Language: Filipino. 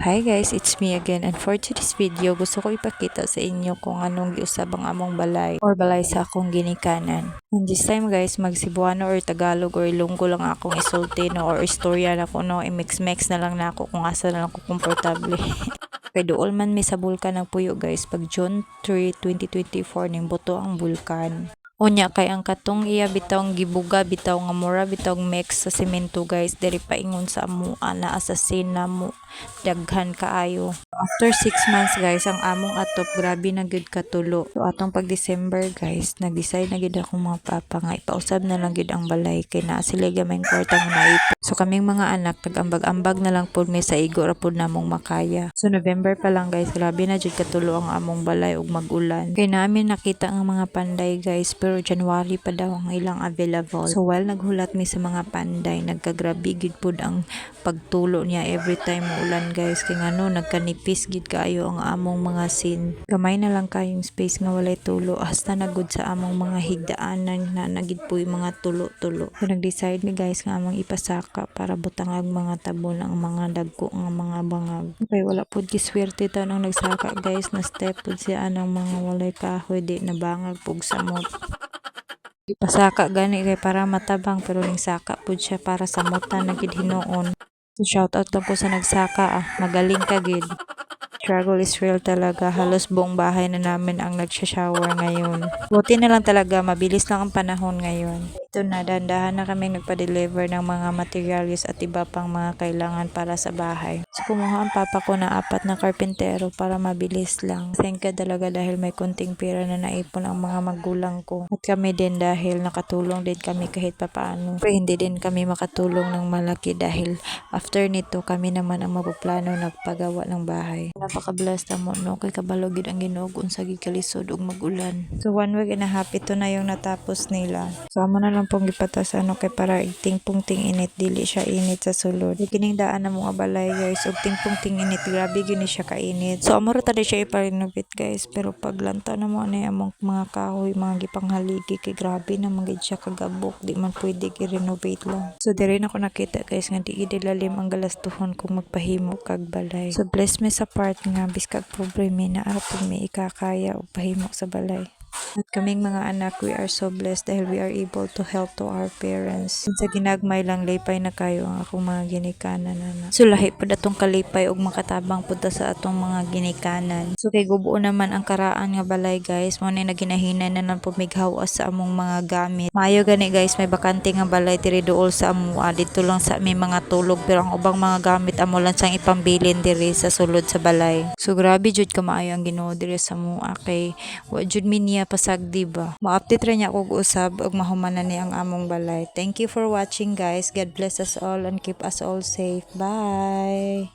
Hi guys, it's me again, and for today's video gusto ko ipakita sa inyo kung anong giusab ang among balay or balay sa akong ginikanan. And this time guys, mag Cebuano or Tagalog or Ilonggo lang akong isulti no, or istorya na ko no, i-mix-mix na lang na ako kung asa na lang ko komportable. Kay dool man mi sa bulkan ng Puyo guys, pag June 3, 2024 ning buto ang bulkan. Unya kay ang katong iya bitawng gibuga bitaw nga mura bitawng mix sa semento guys, diri paingon sa amo ana assassin na mo daghan kaayo. After 6 months guys, ang among atop grabe na gud katulo. So atong pag December guys, nag-decide na gid akong mga papa nga ipausab na lang gid ang balay kay naa sila gamay kwarta nga naipon. So kaming mga anak nagambag-ambag na lang pud mi sa igo ra pud namong makaya. So November pa lang guys, grabe na jud katulo ang among balay ug mag-ulan. Kay namin nakita ang mga panday guys, pero January pa daw ang ilang available. So while naghulat mi sa mga panday, nagkagrabe gid pud ang pagtulo niya every time ulan guys, kay ngano nagkanipis gid kaayo ang among mga sin. Gamay na lang kayong space nga walay tulo, hasta nagud sa among mga higdaanan na nagid puy mga tulo-tulo. So nag-decide mi guys nga among ipasaka para butangag mga tabon ang mga dagko nga mga bangag. Kay wala pud giswerte ta nang nagsaka guys, na step pud siya anang mga walay kahoy di na bangag pug samot. Ipasaka gani kay para matabang, pero ning saka pud siya para sa muta na gid hinuon. So shout out lang ko sa nagsaka, magaling ka gid. Struggle is real talaga. Halos buong bahay na namin ang nagsha-shower ngayon. Buti na lang talaga, mabilis lang ang panahon ngayon. Ito na, dandahan na kami nagpa-deliver ng mga materials at iba pang mga kailangan para sa bahay. So kumuha ang papa ko na 4 na karpintero para mabilis lang. Thank God talaga dahil may konting pera na naipon ang mga magulang ko. At kami din dahil nakatulong din kami kahit papaano. Pero hindi din kami makatulong ng malaki dahil after nito kami naman ang mapaplano nagpagawa ng bahay. Napaka-blessed mo no, kay kabalo gid ang Ginoo unsa gid kalisod ug mag-ulan. So 1 week and a half ito na yung natapos nila. So amo na lang pong gipatas ano kay para tingpong-ting init, dili siya init sa sulod. Kining daan na mga balay guys ug tingpong-ting init, grabe gyud ni siya kainit. So amo ra ta siya ipa-renovate guys, pero paglanta na mo ani among mga kahoy mga gipanghaligi kay grabe na magid siya kagabok, di man pwede i-renovate lang. So diri na ko nakita guys nga di gid lalim ang galastuhon kung magpahimo kag balay. So bless me sa part nga biskag problema na ako may ikakaya og pahimo sa balay. At kaming mga anak, we are so blessed dahil we are able to help to our parents. Sa ginagmay lang, lipay na kayo ang akong mga ginikanan. So lahi po datong kalipay og makatabang po sa atong mga ginikanan. So kay gubuo naman ang karaan nga balay guys, mo na naginahinan na lang po mighawas sa among mga gamit. Maayo gani guys, may bakante nga balay diri duol sa amua, dito lang sa aming mga tulog, pero ang ubang mga gamit amo lang sang ipambilin diri sa sulod sa balay. So grabe jud ka maayo ang Ginoo diri sa amua kay wa jud mi niya pasag diba. Ma-update ra niya og usab ug mahumanan ni ang among balay. Thank you for watching guys. God bless us all and keep us all safe. Bye.